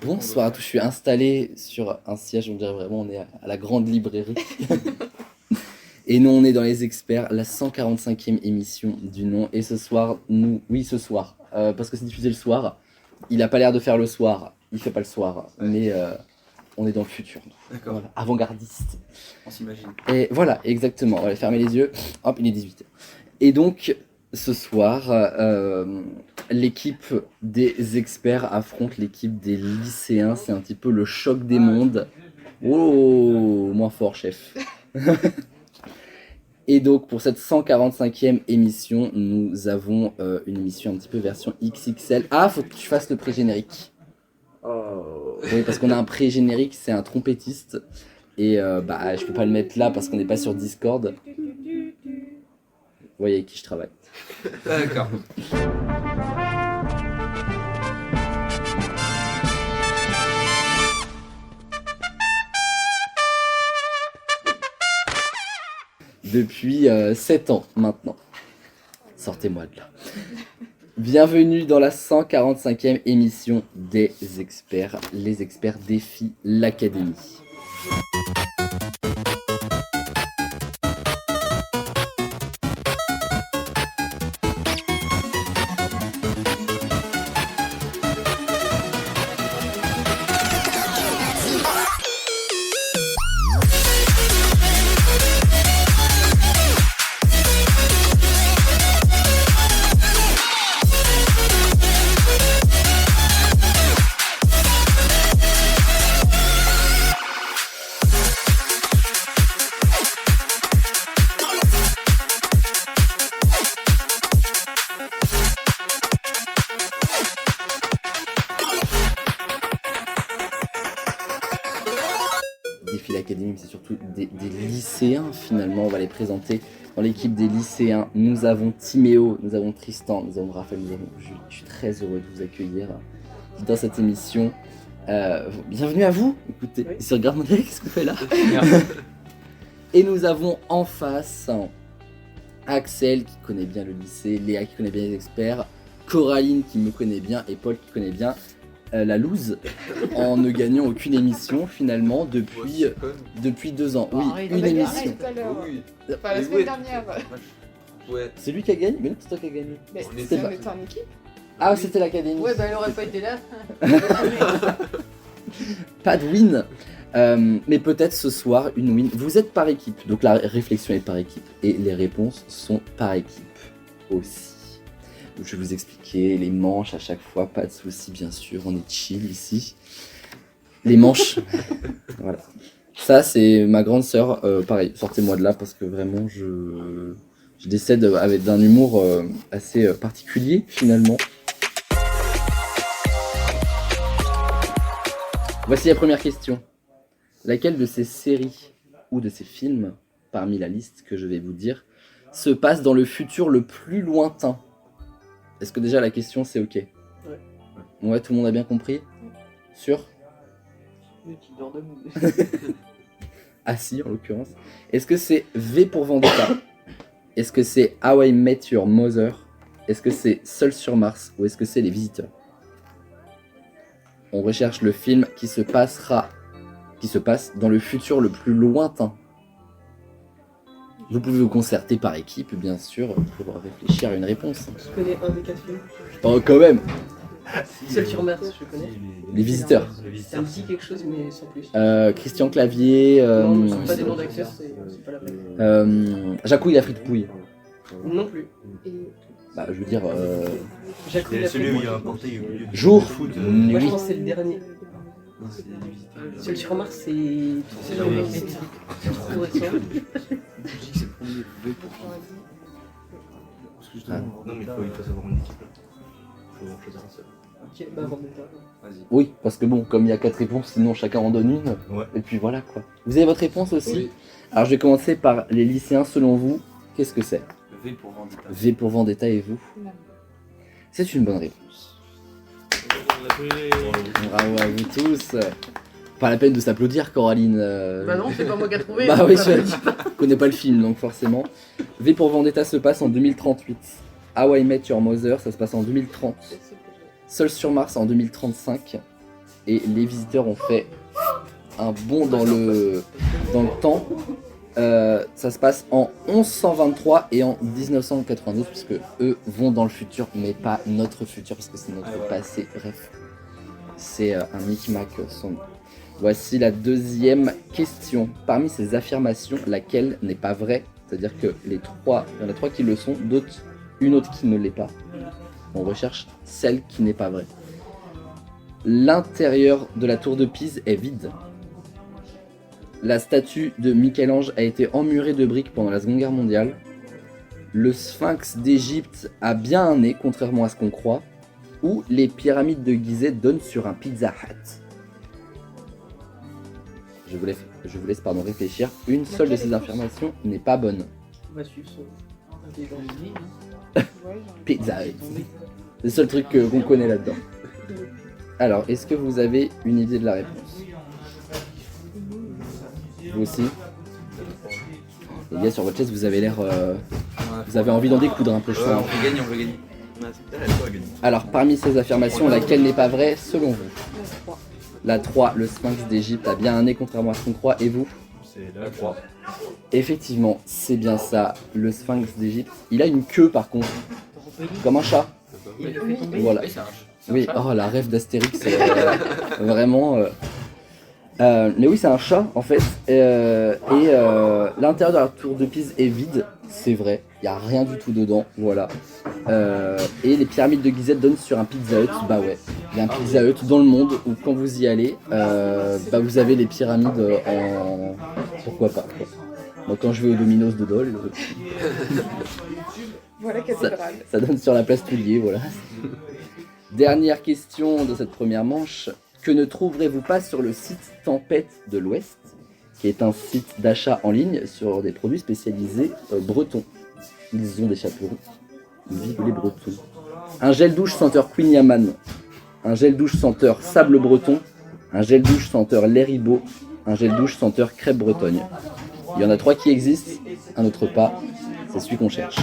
Bonsoir à tous, je suis installé sur un siège, on dirait vraiment on est à la grande librairie. Et nous on est dans les experts, la 145e émission du nom. Et ce soir, ce soir, parce que c'est diffusé le soir, il a pas l'air de faire le soir, il fait pas le soir, mais on est dans le futur. D'accord. Voilà, avant-gardiste. On s'imagine. Et voilà, exactement, on va fermer les yeux, hop, il est 18h. Et donc, ce soir, l'équipe des experts affronte l'équipe des lycéens, c'est un petit peu le choc des mondes. Oh, moins fort, chef. Et donc, pour cette 145e émission, nous avons une émission un petit peu version XXL. Ah, faut que tu fasses le pré-générique. Oh. Oui, parce qu'on a un pré-générique, c'est un trompettiste. Et je peux pas le mettre là parce qu'on n'est pas sur Discord. Vous voyez avec qui je travaille. D'accord. Depuis 7 ans maintenant. Sortez-moi de là. Bienvenue dans la 145e émission des experts. Les experts défient l'académie. Défie l'académie, c'est surtout des lycéens finalement. On va les présenter dans l'équipe des lycéens. Nous avons Timéo, nous avons Tristan, nous avons Raphaël, nous avons Jules. Je suis très heureux de vous accueillir dans cette émission. Bienvenue à vous. Écoutez, Oui. il se regarde, qu'est-ce qu'on fait là? Et nous avons en face Axel qui connaît bien le lycée, Léa qui connaît bien les experts, Coraline qui me connaît bien et Paul qui connaît bien la loose en ne gagnant aucune émission finalement depuis 2 ans. Oui, Arrête, une arrête, émission. Tout à l'heure. Oui. Enfin, la Mais semaine ouais. dernière. Ouais. C'est lui qui a gagné? Mais non, c'est toi qui as gagné. Mais On si était on pas- était en équipe. Ah, c'était l'académie. Ouais, bah elle aurait pas été là. Pas de win. Mais peut-être ce soir une win. Vous êtes par équipe, donc la réflexion est par équipe et les réponses sont par équipe aussi. Donc, je vais vous expliquer les manches à chaque fois, pas de souci bien sûr, on est chill ici. Les manches, voilà. Ça c'est ma grande sœur, pareil, sortez-moi de là parce que vraiment je décède avec d'un humour assez particulier finalement. Voici la première question. Laquelle de ces séries ou de ces films, parmi la liste que je vais vous dire, se passe dans le futur le plus lointain? Est-ce que déjà la question c'est ok? Ouais, tout le monde a bien compris? Sûr? Ah si, en l'occurrence. Est-ce que c'est V pour Vendetta? Est-ce que c'est How I Met Your Mother? Est-ce que c'est Seul sur Mars? Ou est-ce que c'est Les Visiteurs? On recherche le film qui se passe dans le futur le plus lointain. Vous pouvez vous concerter par équipe, bien sûr, pour réfléchir à une réponse. Je connais un des 4 films. Oh, quand même! Seul sur Mars, je connais. Les Visiteurs. Ça me dit quelque chose, mais sans plus. Christian Clavier. Non, ce sont pas des noms d'acteurs, c'est pas la peine. Jacouille la frite pouille. Non plus. Et Bah, je veux dire. Jacques C'est celui où il y a un portail au milieu du Jour. foot. Moi je Nuit. pense que c'est le dernier. Non, c'est les visiteurs. Seul sur Mars, c'est. C'est la même. C'est trop récent. Je dis que c'est le premier V pour Parce que justement, non, mais il faut savoir une équipe. Il faut en choisir un seul. Ok, bah Vendetta. Vas-y. Oui, parce que bon, comme il y a 4 réponses, sinon chacun en donne une. Ouais. Et puis voilà quoi. Vous avez votre réponse aussi? Oui. Alors je vais commencer par les lycéens. Selon vous, qu'est-ce que c'est? V pour Vendetta. V pour Vendetta et vous? non. C'est une bonne réponse. Bravo à vous tous. Pas la peine de s'applaudir, Coraline. Bah non, c'est pas moi qui a trouvé. Bah oui, Bah, je connais pas le film, donc forcément. V pour Vendetta se passe en 2038. How I Met Your Mother, ça se passe en 2030. C'est ce que j'ai. Seul sur Mars en 2035. et les visiteurs ont fait un bond dans le temps. Ça se passe en 1123 et en 1992 puisque eux vont dans le futur mais pas notre futur parce que c'est notre passé. Bref, c'est un micmac son. Voici la deuxième question. Parmi ces affirmations, laquelle n'est pas vraie? C'est-à-dire que il y en a trois qui le sont, une autre qui ne l'est pas. On recherche celle qui n'est pas vraie. L'intérieur de la tour de Pise est vide. La statue de Michel-Ange a été emmurée de briques pendant la Seconde Guerre mondiale. Le sphinx d'Égypte a bien un nez, contrairement à ce qu'on croit. Ou les pyramides de Gizeh donnent sur un Pizza Hut. Je vous laisse réfléchir. Une seule de ces affirmations n'est pas bonne. On va suivre son intelligence. Pizza Hut. C'est le seul truc qu'on connaît là-dedans. Alors, est-ce que vous avez une idée de la réponse? Vous aussi? Les gars, sur votre chaise, vous avez l'air... vous avez envie d'en découdre un peu, je Ouais, sens. on veut gagner, on veut gagner. Alors, parmi ces affirmations, laquelle n'est pas vraie selon vous? La 3, le sphinx d'Égypte a bien un nez contrairement à ce qu'on croit, et vous? C'est la 3. Effectivement, c'est bien ça, le sphinx d'Égypte. Il a une queue par contre, comme un chat. Voilà. Oui, oh la rêve d'Astérix, vraiment... mais oui, c'est un chat en fait, l'intérieur de la tour de Pise est vide, c'est vrai, il n'y a rien du tout dedans, voilà. Et les pyramides de Gizeh donnent sur un Pizza Hut, bah ouais, il y a un Pizza Hut dans le monde où quand vous y allez, bah vous avez les pyramides en... pourquoi pas quoi. Moi quand je vais au Domino's de Dole, Voilà, cathédrale. ça donne sur la place Toulier, voilà. Dernière question de cette première manche. Que ne trouverez-vous pas sur le site Tempête de l'Ouest, qui est un site d'achat en ligne sur des produits spécialisés bretons. Ils ont des chaperons. Vive les Bretons. Un gel douche senteur Queen Yaman, un gel douche senteur sable breton, un gel douche senteur lait ribot, un gel douche senteur crêpe bretonne. Il y en a 3 qui existent, un autre pas. C'est celui qu'on cherche.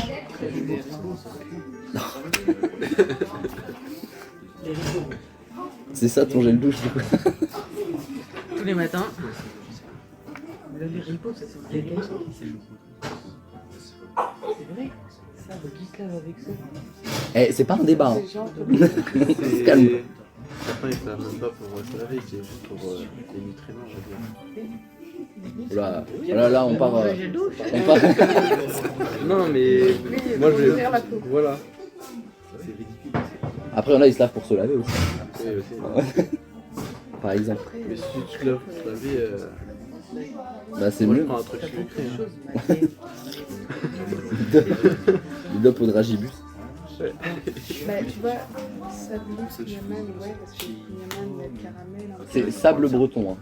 C'est ça ton gel douche du coup. Tous les matins. Le ripo, ça c'est des gars. C'est vrai. Ça, qui se lave avec ça? Eh, c'est pas un débat. Hein. C'est genre On se calme. Certains ils savent même pas pour se laver, c'est juste pour les nutriments, je veux dire. Oula, là on part. Le gel douche. On part. Non mais moi je ouvrir la peau. voilà. C'est ridicule. Après, là, ils se lavent pour se laver aussi. Oui, aussi. Par exemple. Mais si tu te laves pour te laver, Bah, c'est moi je mieux. prends un truc sucré. Hein. Le dop au dragibus. Bah, tu vois, sablé, Yaman, ouais, parce que Yaman, il y a le caramel. Un peu. C'est sable breton. Hein.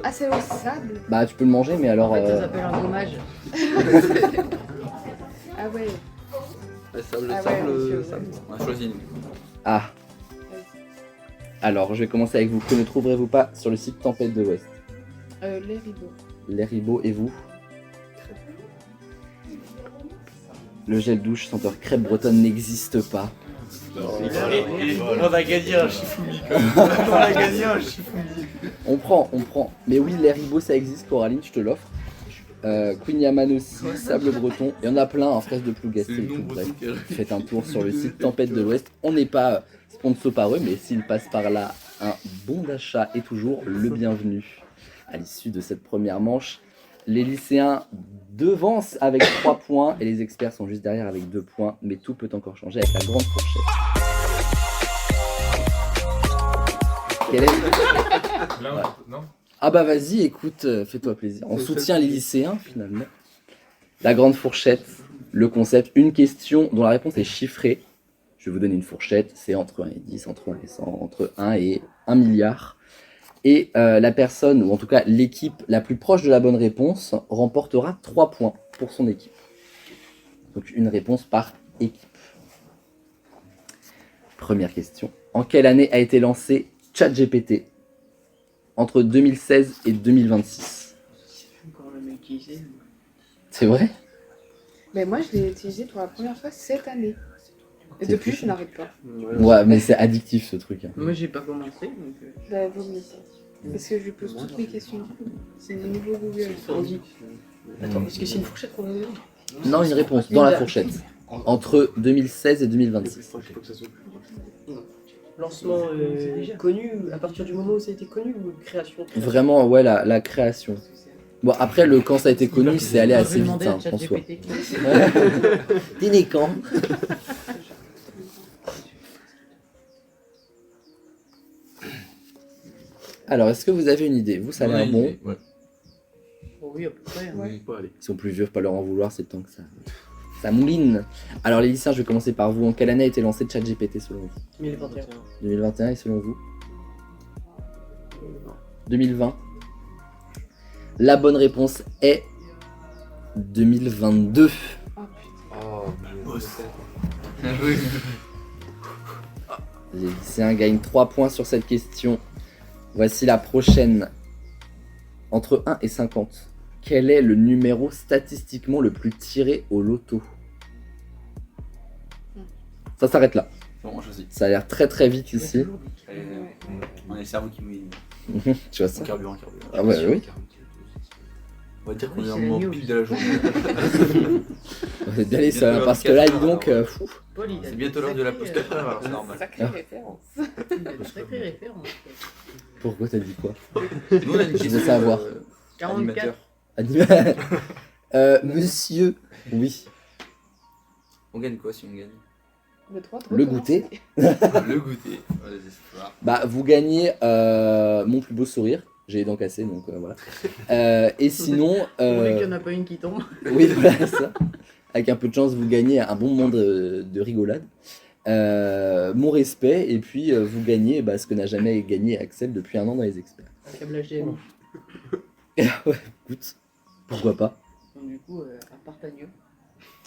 Ah, c'est au sable? Bah, tu peux le manger, mais alors. En fait, ça s'appelle un gommage. Ah ouais. Sable, Ah ouais, sable, monsieur, sable. On a choisi une. Ah. Alors, je vais commencer avec vous. Que ne trouverez-vous pas sur le site Tempête de l'Ouest? Les rideaux. Les ribots et vous? Le gel douche senteur crêpe bretonne n'existe pas. On a gagné un chifoumi quand même. On a gagné un chifoumi. On prend. Mais oui, les ribots ça existe, Coraline, je te l'offre. Queen Yaman aussi, sable breton. Il y en a plein en fraise de Plougastel et tout. Bref, faites un tour sur le site Tempête de l'Ouest. On n'est pas sponsor par eux, mais s'ils passent par là, un bon d'achat est toujours le bienvenu. À l'issue de cette première manche, les lycéens devancent avec 3 points et les experts sont juste derrière avec 2 points. Mais tout peut encore changer avec la grande fourchette. Quelle est... Non. Ah bah vas-y, écoute, fais-toi plaisir. On soutient les lycéens finalement. La grande fourchette, le concept, une question dont la réponse est chiffrée. Je vais vous donner une fourchette, c'est entre 1 et 10, entre 1 et 100, entre 1 et 1 milliard. Et la personne, ou en tout cas l'équipe la plus proche de la bonne réponse, remportera 3 points pour son équipe. Donc une réponse par équipe. Première question. En quelle année a été lancé ChatGPT? Entre 2016 et 2026. Encore le mec qui sait. C'est vrai? Mais moi, je l'ai utilisé pour la première fois cette année. Et C'est depuis, plus. je n'arrête pas. Ouais, mais c'est addictif ce truc. Hein. Moi, j'ai pas commencé, donc. Bah, vaut mieux ça. Parce que je lui pose toutes mes questions. C'est le nouveau Google. On dit. Attends, est-ce que c'est une fourchette qu'on a donnée? Non, une réponse dans la fourchette. Entre 2016 et 2026. Lancement connu, à partir du moment où ça a été connu ou création? Vraiment, ouais, la création. Bon, après, quand ça a été connu, c'est allé assez vite, hein, en soi. T'es né quand? Alors, est-ce que vous avez une idée? Vous, ça a l'air bon. Ouais. Oh oui, à peu près. Hein. Ouais. Pas aller. Ils sont plus vieux, faut pas leur en vouloir, c'est le temps que ça mouline. Alors, les lycéens, je vais commencer par vous. En quelle année a été lancé ChatGPT selon vous? 2021. 2021 et selon vous? 2020. La bonne réponse est 2022. Oh putain. Oh, Les lycéens gagnent 3 points sur cette question. Voici la prochaine. Entre 1 et 50, quel est le numéro statistiquement le plus tiré au loto? Ça s'arrête là. Bon, je sais. Ça a l'air très très vite ici. On a le cerveau qui mouille. Tu vois ça? Carburant. Ah ouais, oui. On va dire qu'on Oui, est c'est un moment l'agneau, pile oui. de la journée. D'aller ça, parce que là, dis donc, fou. Paul, il a C'est une bientôt l'heure de la pause sacrée, 4 heures, alors c'est normal. Sacrée référence. Il a une sacrée référence. Pourquoi t'as dit quoi? Nous, on a une Je question. veux savoir. 44. Animateur. Monsieur, oui. On gagne quoi si on gagne? Le 3, Le goûter. Le goûter. Voilà, c'est ça. Bah, vous gagnez mon plus beau sourire. J'ai les dents cassées, donc voilà. Et sinon, Pourvu qu'il n'y en a pas une qui tombe. oui, voilà ça. Avec un peu de chance, vous gagnez un bon moment de rigolade. Mon respect, et puis vous gagnez ce que n'a jamais gagné Axel depuis 1 an dans les experts. Un câblage GM. Ouais, écoute, pourquoi pas. Donc, du coup, à part Tagno.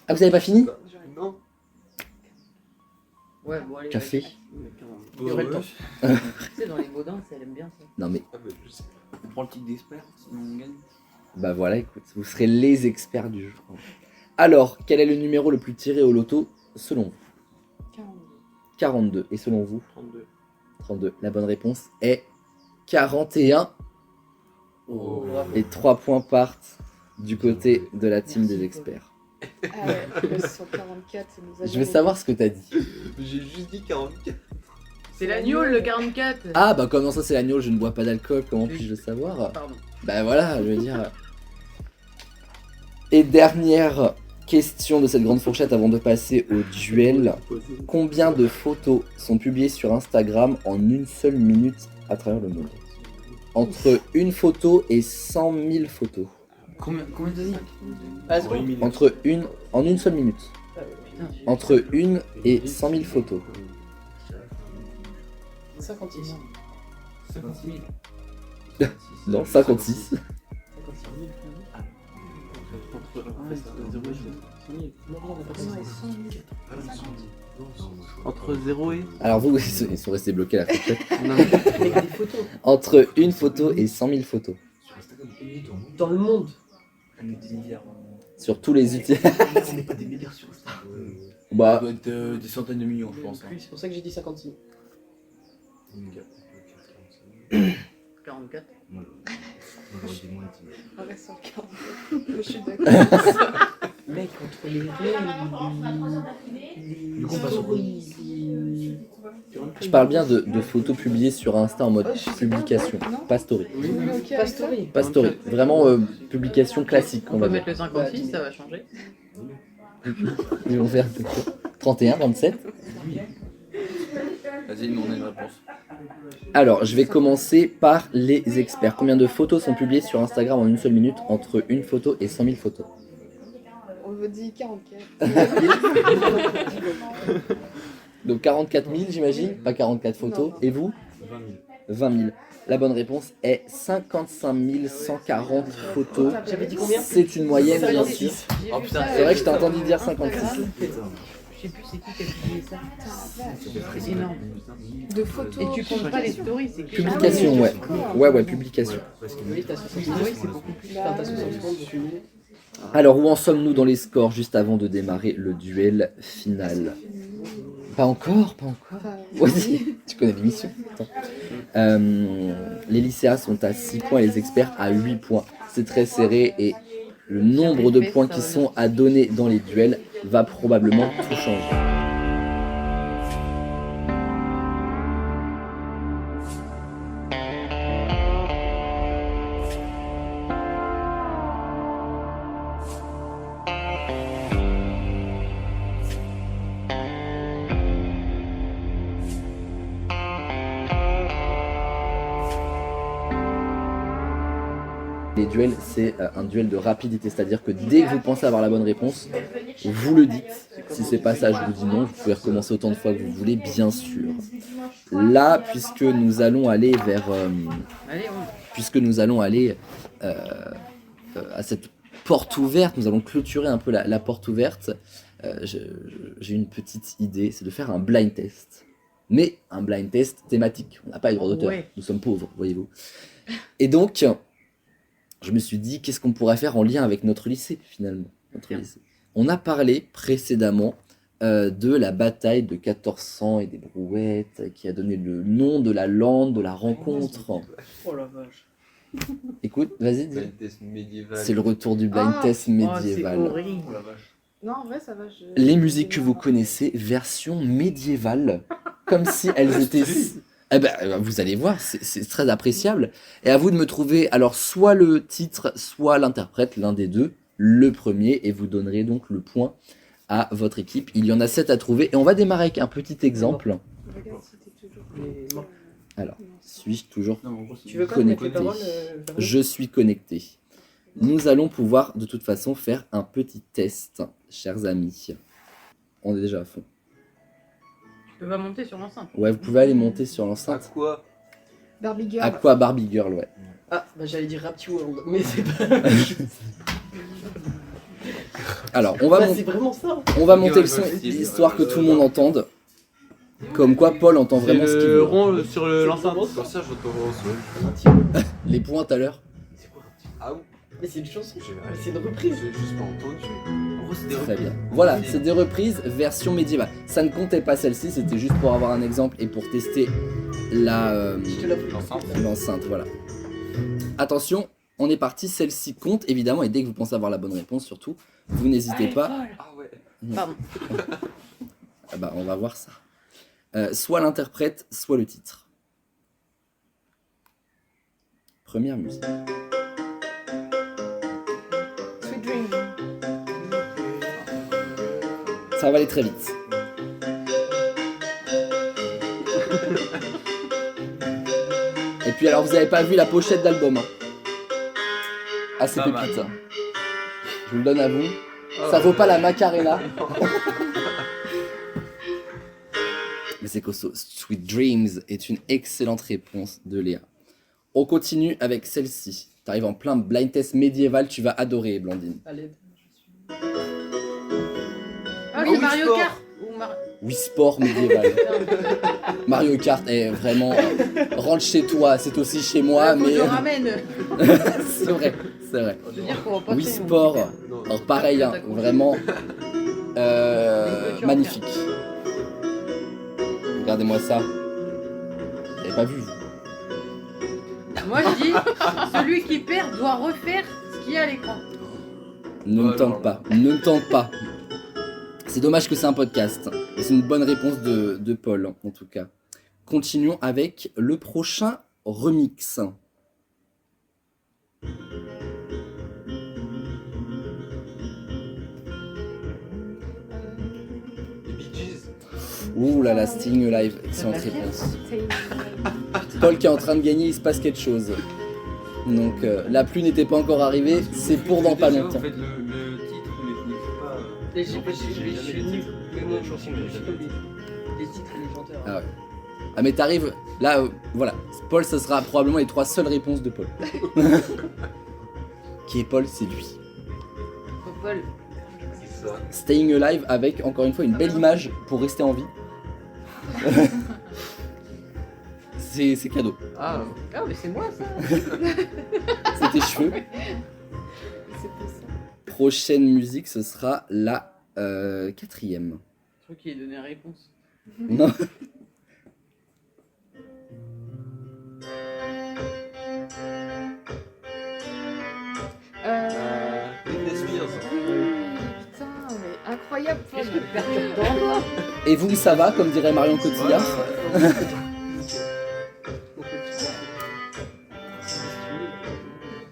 Ah, vous avez pas fini? Non. Ouais, bon, allez. Café. Il y aurait le temps. Tu sais, dans les Baudins, elle aime bien ça. Non mais, On prend le titre d'expert, sinon on gagne. bah voilà, écoute, vous serez les experts du jour. Alors, quel est le numéro le plus tiré au loto selon vous? 42. Et selon vous? 32. 32. La bonne réponse est 41. Oh. Et 3 points partent du côté de la team des experts. Ah ouais, le sur 44, ça nous a Je veux savoir ce que t'as dit. J'ai juste dit 44. C'est l'agneau, le 44. Ah bah comment ça c'est l'agneau, je ne bois pas d'alcool, comment puis-je le savoir? Pardon. Bah voilà, je veux dire. Et dernière question de cette grande fourchette avant de passer au duel. Combien de photos sont publiées sur Instagram en une seule minute à travers le monde? Entre une photo et 100 000 photos. Combien t'as dit? Ah, c'est bon. En une seule minute. Putain, j'ai- Entre une et 100 000 photos. 56. 56 000. Non, 56. Entre 0 et. Alors vous, ils sont restés bloqués à la fourchette. Avec des photos. Entre une photo et 100 000 photos. Dans le monde. Sur tous les outils. On n'est pas des milliards sur ça. Ça Bah, doit être des centaines de millions, je pense. hein. C'est pour ça que j'ai dit 56. 44. On reste sur 44. Je suis d'accord. Mec, entre les réels, les stories, les... je parle bien de photos publiées sur Insta en mode publication. Pas story. Oui, ok, Pas avec ça. story. Pas story. Vraiment publication classique, on On va peut dire. mettre le 56, ça va changer. Ils vont faire 31, 27. Vas-y, nous on a une réponse. Alors, je vais commencer par les experts. Combien de photos sont publiées sur Instagram en une seule minute entre une photo et 100 000 photos? On me dit 44. Donc 44 000, j'imagine, pas 44 photos. Et vous? 20 000. La bonne réponse est 55 140 photos. J'avais dit combien? C'est une moyenne, bien sûr. Oh putain, C'est vrai que je t'ai entendu dire 56. Je sais plus c'est qui a publié ça. C'est énorme. De photos. Et tu comptes pas les stories, c'est que. Publication, ouais. Ouais, publication. Oui, t'as 60 stories, c'est beaucoup plus. Enfin, t'as 60 secondes. Alors, où en sommes-nous dans les scores juste avant de démarrer le duel final? Pas encore. Enfin, Vas-y, tu connais l'émission. Attends. Les lycéens sont à 6 points et les experts à 8 points. C'est très serré et le nombre de points qui sont à donner dans les duels va probablement tout changer. Les duels, c'est un duel de rapidité, c'est-à-dire que dès que vous pensez avoir la bonne réponse, vous le dites. Si c'est pas ça, je vous dis non. Vous pouvez recommencer autant de fois que vous voulez, bien sûr. Là, puisque nous allons aller vers, à cette porte ouverte, nous allons clôturer un peu la porte ouverte. J'ai une petite idée, c'est de faire un blind test. Mais un blind test thématique. On n'a pas les droits d'auteur. Ouais. Nous sommes pauvres, voyez-vous. Et donc, je me suis dit, qu'est-ce qu'on pourrait faire en lien avec notre lycée, finalement. Lycée. On a parlé précédemment de la bataille de 1400 et des brouettes, qui a donné le nom de la lande, de la rencontre. Oh la vache. Écoute, vas-y, dis. Blind test médiéval. C'est le retour du blind test médiéval. Oh, c'est horrible. Oh la vache. Non, en vrai, ça va. Les musiques que vous connaissez, version médiévale, comme si elles étaient... Eh ben, vous allez voir, c'est très appréciable. Et à vous de me trouver, alors, soit le titre, soit l'interprète, l'un des deux, le premier, et vous donnerez donc le point à votre équipe. Il y en a 7 à trouver, et on va démarrer avec un petit exemple. Regarde si t'es toujours. Mais bon. Alors, suis-je toujours Non, en gros, c'est Tu veux pas mettre les connecté? paroles Je suis connecté. Nous allons pouvoir, de toute façon, faire un petit test, chers amis. On est déjà à fond. Tu peux pas monter sur l'enceinte. Ouais, vous pouvez aller monter sur à l'enceinte. quoi? Barbie Girl. À quoi Barbie Girl, ouais. Ah, bah j'allais dire Rapti World, mais c'est pas. Alors, on va, Bah, c'est vraiment ça. on va monter le son, histoire que tout le monde entende. Comme quoi, Paul entend C'est vraiment ce qu'il le veut. rond sur l'enceinte. Comme ça, je t'envoie au Rapti World. Les points tout à l'heure. C'est quoi Rapti? Ah oui. Mais c'est une chanson. J'ai- Mais c'est une reprise. J'ai juste pas entendu. En gros, c'est des Très reprises. bien. Voilà, c'est des reprises version médiévale. Ça ne comptait pas celle-ci, c'était juste pour avoir un exemple et pour tester la Je te la prie. l'enceinte. Voilà. Attention, on est parti. Celle-ci compte évidemment et dès que vous pensez avoir la bonne réponse, surtout, vous n'hésitez pas. Ah ouais. Pardon. Ah bah, on va voir ça. Soit l'interprète, soit le titre. Première musique. Sweet Dream. Ça va aller très vite. Et puis alors, vous avez pas vu la pochette d'album. Hein. Assez Pas mal. pépite. Hein. Je vous le donne à vous. Ça vaut pas la Macarena. Mais c'est costaud. Sweet Dreams est une excellente réponse de Léa. On continue avec celle-ci. T'arrives en plein blind test médiéval, tu vas adorer, Blandine. À l'aide. Ah oui, Wii Mario Sport. Kart. Ou Oui, sport médiéval. Mario Kart est vraiment... rentre chez toi, c'est aussi chez moi, Faut que mais... je le ramène. c'est vrai, c'est vrai. Je veux dire qu'on va pas Oui, traîner, mon sport. petit Non. Alors pareil, hein, vraiment magnifique. Regardez-moi ça. Vous avez pas vu vous? gars. Moi je dis, celui qui perd doit refaire ce qu'il y a à l'écran. Ne me Ouais, tente non, pas, ne me tente pas. C'est dommage que c'est un podcast. Et c'est une bonne réponse de Paul, en tout cas. Continuons avec le prochain remix. Les Bee Gees. Ouh là là, Sting Live, excellente réponse. Paul qui est en train de gagner, il se passe quelque chose. Donc la pluie n'était pas encore arrivée, c'est pour dans pas longtemps. En fait, le titre, vous les connaissez pas. Et je suis nul. Mais moi, je suis comme les titres et les chanteurs. Ah ouais. Ah mais t'arrives, là, voilà. Paul, ce sera probablement les 3 seules réponses de Paul. Qui est Paul, c'est lui. Paul. C'est ça. Staying Alive avec, encore une fois, une belle image pour rester en vie. c'est cadeau. Ah mais c'est moi ça. C'est tes cheveux. C'est pour ça. Prochaine musique, ce sera la 4ème. Je crois qu'il a donné la réponse. Non. Britney Spears. Putain, mais incroyable. Qu'est-ce que perturbant. Et vous, ça va, comme dirait Marion Cotillard?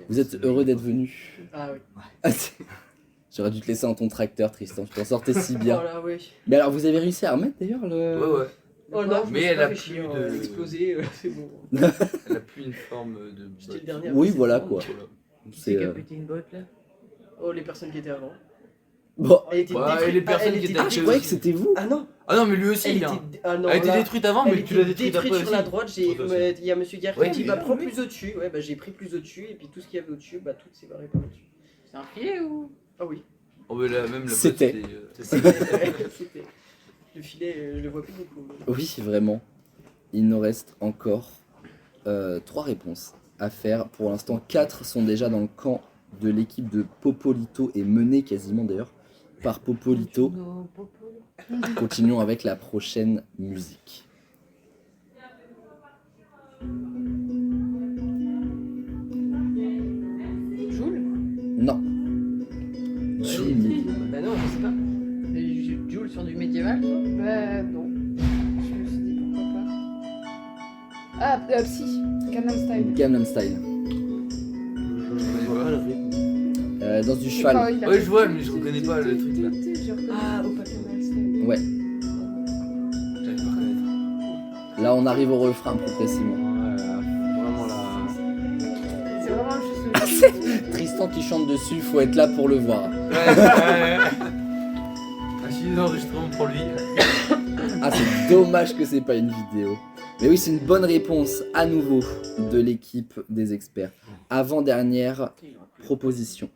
Vous êtes heureux d'être venu? Ah oui. J'aurais dû te laisser dans ton tracteur, Tristan. Tu t'en sortais si bien. Oh là, oui. Mais alors, vous avez réussi à remettre d'ailleurs le... Ouais, ouais. Oh non, Mais elle a plus de- explosé, c'est bon. Elle a plus une forme de. C'était le dernier. Oui, après, voilà, c'est quoi. bon. Qui C'est, c'est qui a pété une botte là? Oh, les personnes qui étaient avant. Bon. Elle était Ouais, détruite. et les personnes elle qui était étaient Ah, je croyais que c'était vous. Ah non, Ah non, mais lui aussi, elle hein. était. Ah non, Elle a été là, détruite avant, elle mais tu l'as était détruite après sur aussi. la droite. Il y a monsieur Guerre qui Ouais, a dit mais- bah prends plus au-dessus. Ouais, bah j'ai pris plus au-dessus et puis tout ce qu'il y avait au-dessus, bah tout s'est barré par au-dessus. C'est un filet ou? Ah oui. Oh, mais là, même la C'était. botte, C'était. Le filet, je le vois plus beaucoup. Oui, vraiment. Il nous reste encore 3 réponses à faire. Pour l'instant, 4 sont déjà dans le camp de l'équipe de Popolito et menés quasiment d'ailleurs par Popolito. Continuons avec la prochaine musique. Joule? Non. Jimmy. Bah non, je sais pas. Joule sur du médiéval, toi? Bah non. Je me suis dit pourquoi pas. Ah, Psy. Gangnam Style. Gangnam Style. Dans du cheval. Ouais, je vois, mais je reconnais pas le truc là. Ah, au Gangnam Style. Ouais. J'arrive pas à reconnaître. Là, on arrive au refrain plus précisément. Vraiment là. C'est vraiment juste. Tristan qui chante dessus, faut être là pour le voir. Un suivi d'enregistrement pour lui. Ah, c'est dommage que c'est pas une vidéo. Mais oui, c'est une bonne réponse à nouveau de l'équipe des experts. Avant-dernière proposition.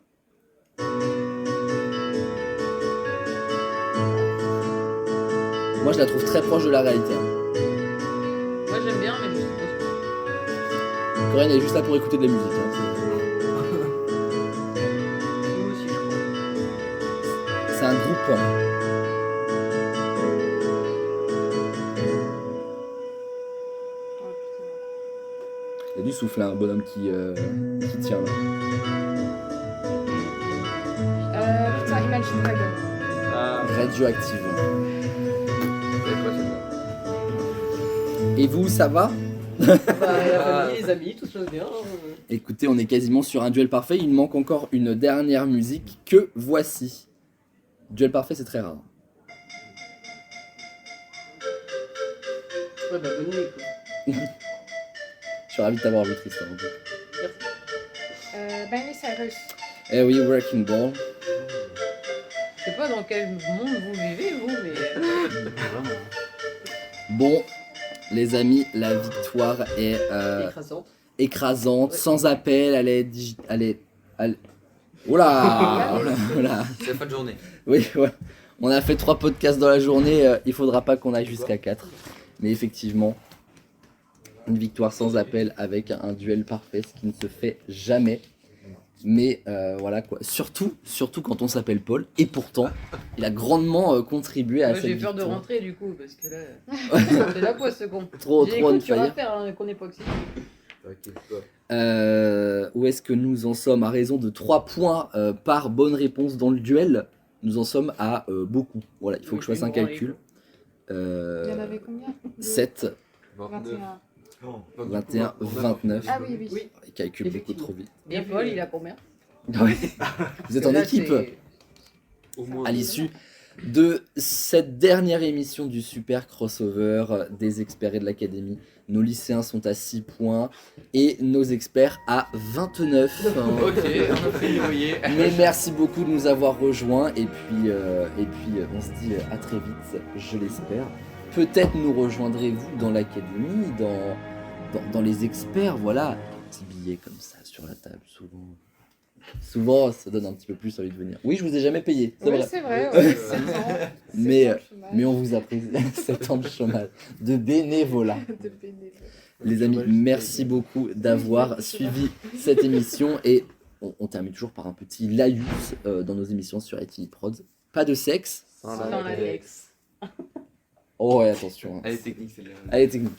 Moi, je la trouve très proche de la réalité. hein. Moi j'aime bien, mais je suppose pas. Corinne est juste là pour écouter de la musique. hein. Nous aussi, je crois. C'est un groupe. Il y a du souffle, hein, un bonhomme qui tient là. Putain, Imagine Dragon. Ah, Radioactive. c'est quoi celle-là? Et vous, ça va? Bah, la famille, les amis, tout se passe bien. Écoutez, on est quasiment sur un duel parfait. Il manque encore une dernière musique que voici. Duel parfait, c'est très rare. Ouais, bah bonne nuit quoi. Je suis ravi de t'avoir vu, Tristan. Miley Cyrus. Eh oui, Wrecking Ball. Je sais pas dans quel monde vous vivez, vous, mais. Bon, les amis, la victoire est Écrasante. écrasante, sans appel. Elle est. Oula, oula. C'est la fin de journée. Oui, ouais. On a fait 3 podcasts dans la journée. Il faudra pas qu'on aille jusqu'à 4. Mais effectivement, une victoire sans appel avec un duel parfait, ce qui ne se fait jamais. Mais voilà quoi. Surtout quand on s'appelle Paul. Et pourtant, il a grandement contribué à Moi cette j'ai peur de victoire. rentrer du coup, parce que là. C'est la poisse ce con. Trop J'ai des on coups dur à fire. faire, hein, qu'on n'est pas oxydé. Où est-ce que nous en sommes? À raison de 3 points par bonne réponse dans le duel, nous en sommes à beaucoup. Voilà, il faut que je fasse un calcul. Il y en avait combien 7, 21. 21, 29. Ah oui, oui. Oui. Il calcule beaucoup trop vite. Et Paul, il a combien? Ouais. Vous êtes en Là, équipe. c'est- Au moins. À l'issue de cette dernière émission du super crossover des experts et de l'académie, nos lycéens sont à 6 points et nos experts à 29. Ok, on a pris, vous voyez. Mais merci beaucoup de nous avoir rejoints et puis on se dit à très vite, je l'espère. Peut-être nous rejoindrez-vous dans l'académie, dans les experts, voilà. Petit billet comme ça sur la table, souvent ça donne un petit peu plus envie de venir. Oui, je vous ai jamais payé, c'est Oui, vrai. c'est vrai. Ouais, 7 ans. Mais, 7 ans de chômage. Mais on vous a pris 7 ans de chômage, de bénévolat. De bénévoles. Les amis, merci beaucoup d'avoir suivi cette émission et on termine toujours par un petit laïus dans nos émissions sur ITV Prods. Pas de sexe, Sans la Lex. Oh ouais, attention. Elle est technique, celle-là. Elle est technique,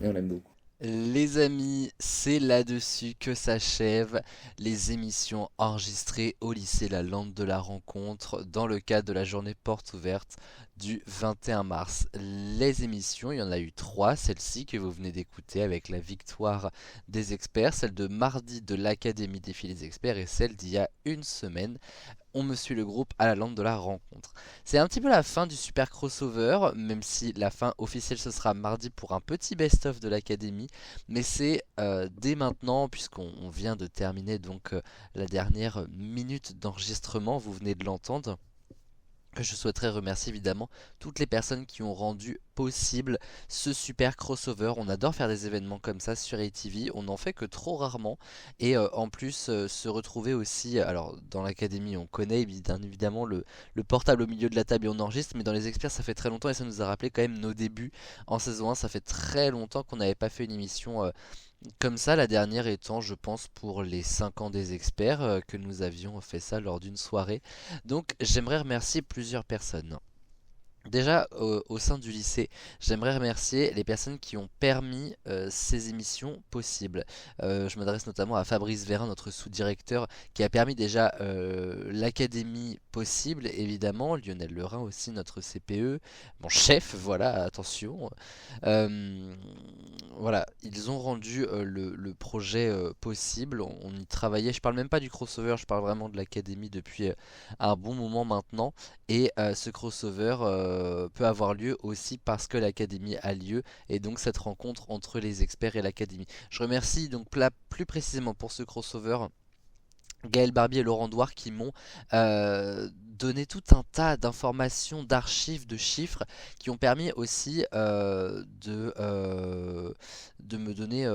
mais on l'aime beaucoup. Les amis, c'est là-dessus que s'achèvent les émissions enregistrées au lycée La Lande de la Rencontre dans le cadre de la journée porte ouverte du 21 mars. Les émissions, il y en a eu 3, celle-ci que vous venez d'écouter avec la victoire des experts, celle de mardi de l'Académie des filles des experts et celle d'il y a une semaine. On me suit le groupe à la Lande de la Rencontre. C'est un petit peu la fin du super crossover, même si la fin officielle ce sera mardi pour un petit best-of de l'Académie. Mais c'est dès maintenant, puisqu'on vient de terminer donc la dernière minute d'enregistrement, vous venez de l'entendre. Je souhaiterais remercier évidemment toutes les personnes qui ont rendu possible ce super crossover. On adore faire des événements comme ça sur ATV, on n'en fait que trop rarement. Et en plus se retrouver aussi, alors dans l'académie on connaît bien évidemment le portable au milieu de la table et on enregistre, mais dans les experts ça fait très longtemps et ça nous a rappelé quand même nos débuts en saison 1. Ça fait très longtemps qu'on n'avait pas fait une émission comme ça, la dernière étant je pense pour les 5 ans des experts que nous avions fait ça lors d'une soirée. Donc j'aimerais remercier plusieurs personnes. Déjà au sein du lycée, j'aimerais remercier les personnes qui ont permis ces émissions possibles. Je m'adresse notamment à Fabrice Vérin, notre sous-directeur, qui a permis déjà l'académie possible, évidemment. Lionel Lerin aussi, notre CPE, mon chef, voilà, attention. Voilà, ils ont rendu le projet possible, on y travaillait. Je parle même pas du crossover, je parle vraiment de l'académie depuis un bon moment maintenant. Et ce crossover peut avoir lieu aussi parce que l'académie a lieu et donc cette rencontre entre les experts et l'académie. Je remercie donc plus précisément pour ce crossover Gaël Barbier et Laurent Douard qui m'ont donné tout un tas d'informations, d'archives, de chiffres qui ont permis aussi de me donner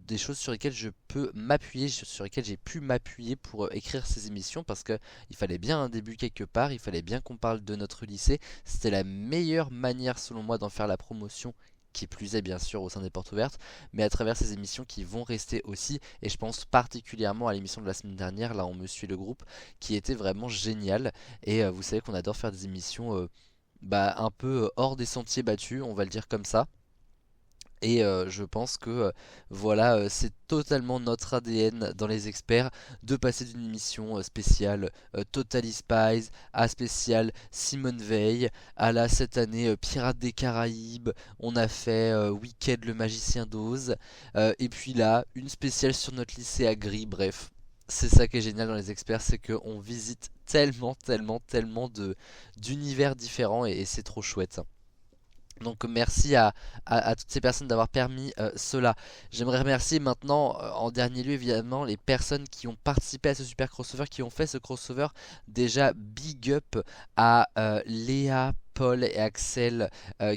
des choses sur lesquelles je peux m'appuyer, sur lesquelles j'ai pu m'appuyer pour écrire ces émissions parce que il fallait bien un début quelque part, il fallait bien qu'on parle de notre lycée. C'était la meilleure manière selon moi d'en faire la promotion, qui plus est bien sûr au sein des portes ouvertes, mais à travers ces émissions qui vont rester aussi, et je pense particulièrement à l'émission de la semaine dernière, là on me suit le groupe, qui était vraiment génial. Et vous savez qu'on adore faire des émissions un peu hors des sentiers battus, on va le dire comme ça. Et je pense que voilà, c'est totalement notre ADN dans les experts de passer d'une émission spéciale Totally Spies à spéciale Simone Veil à la cette année Pirates des Caraïbes. On a fait Wicked le magicien d'Oz et puis là une spéciale sur notre lycée à Gris. Bref, c'est ça qui est génial dans les experts, c'est qu'on visite tellement d'univers différents et c'est trop chouette. Donc merci à toutes ces personnes d'avoir permis cela. J'aimerais remercier maintenant en dernier lieu évidemment les personnes qui ont participé à ce super crossover, qui ont fait ce crossover. Déjà big up à Léa, Paul et Axel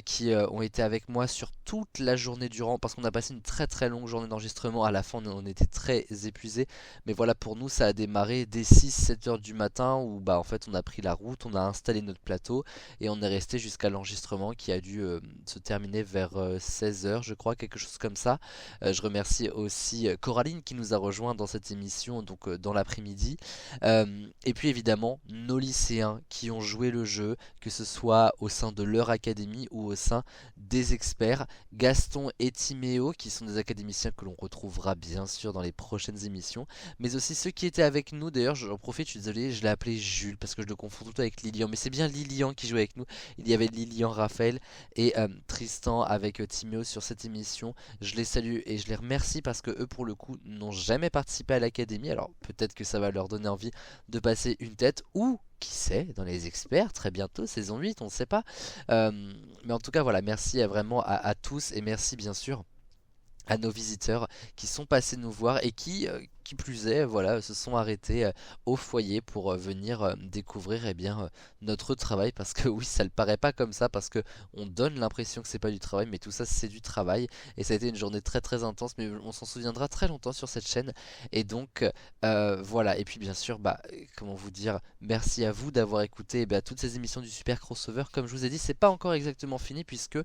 qui ont été avec moi sur toute la journée durant parce qu'on a passé une très longue journée d'enregistrement. À la fin on était très épuisés, mais voilà, pour nous ça a démarré dès 6-7 heures du matin où en fait on a pris la route, on a installé notre plateau et on est resté jusqu'à l'enregistrement qui a dû se terminer vers 16 heures je crois, quelque chose comme ça. Je remercie aussi Coraline qui nous a rejoint dans cette émission donc dans l'après-midi et puis évidemment nos lycéens qui ont joué le jeu, que ce soit au sein de leur académie ou au sein des experts. Gaston et Timéo qui sont des académiciens que l'on retrouvera bien sûr dans les prochaines émissions, mais aussi ceux qui étaient avec nous. D'ailleurs j'en profite, je suis désolé, je l'ai appelé Jules parce que je le confonds tout le temps avec Lilian, mais c'est bien Lilian qui jouait avec nous. Il y avait Lilian, Raphaël et Tristan avec Timéo sur cette émission. Je les salue et je les remercie parce que eux pour le coup n'ont jamais participé à l'académie. Alors peut-être que ça va leur donner envie de passer une tête ou qui sait, dans les experts, très bientôt, saison 8, on ne sait pas. Mais en tout cas, voilà, merci vraiment à tous et merci bien sûr à nos visiteurs qui sont passés nous voir et qui plus est, voilà, se sont arrêtés au foyer pour venir découvrir notre travail, parce que oui, ça ne paraît pas comme ça, parce que on donne l'impression que c'est pas du travail, mais tout ça c'est du travail, et ça a été une journée très intense, mais on s'en souviendra très longtemps sur cette chaîne, et donc voilà, et puis bien sûr, comment vous dire, merci à vous d'avoir écouté toutes ces émissions du Super Crossover. Comme je vous ai dit, c'est pas encore exactement fini, puisque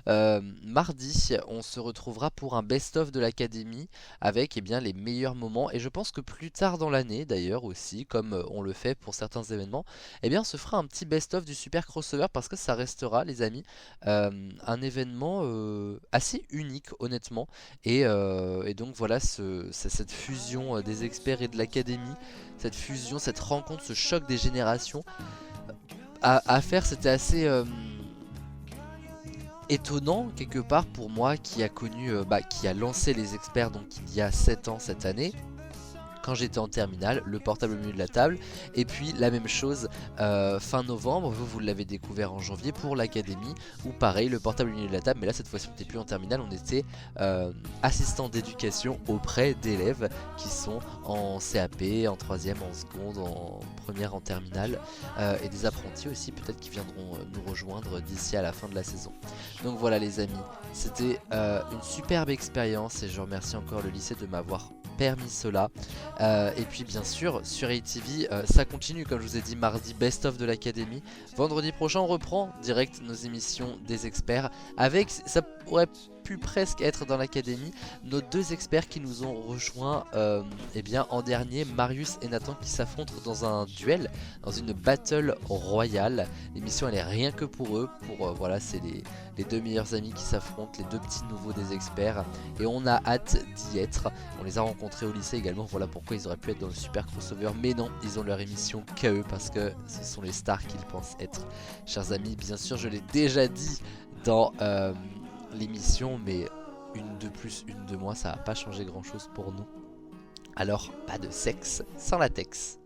mardi, on se retrouvera pour un best-of de l'académie, avec les meilleurs moments, et je pense que plus tard dans l'année d'ailleurs aussi, comme on le fait pour certains événements, eh bien on se fera un petit best-of du super crossover parce que ça restera les amis un événement assez unique honnêtement et donc voilà cette fusion des experts et de l'académie, cette fusion, cette rencontre, ce choc des générations à faire, c'était assez étonnant quelque part pour moi qui a connu, qui a lancé les experts donc il y a 7 ans cette année. Quand j'étais en terminale, le portable au milieu de la table, et puis la même chose fin novembre, vous l'avez découvert en janvier pour l'académie, où pareil, le portable au milieu de la table, mais là cette fois-ci on n'était plus en terminale, on était assistant d'éducation auprès d'élèves qui sont en CAP, en 3ème, en seconde, en première, en terminale, et des apprentis aussi peut-être qui viendront nous rejoindre d'ici à la fin de la saison. Donc voilà les amis, c'était une superbe expérience et je remercie encore le lycée de m'avoir permis cela. Et puis bien sûr sur ATV ça continue, comme je vous ai dit, mardi best of de l'académie, vendredi prochain on reprend direct nos émissions des experts avec, ça pourrait pu presque être dans l'académie, nos 2 experts qui nous ont rejoints eh bien en dernier, Marius et Nathan, qui s'affrontent dans un duel, dans une battle royale. L'émission elle est rien que pour eux, pour voilà, c'est les 2 meilleurs amis qui s'affrontent, les 2 petits nouveaux des experts, et on a hâte d'y être. On les a rencontrés au lycée également, voilà pourquoi ils auraient pu être dans le super crossover, mais non, ils ont leur émission qu'à eux parce que ce sont les stars qu'ils pensent être. Chers amis, bien sûr je l'ai déjà dit dans l'émission, mais une de plus, une de moins, ça va pas changer grand chose pour nous. Alors pas de sexe sans latex.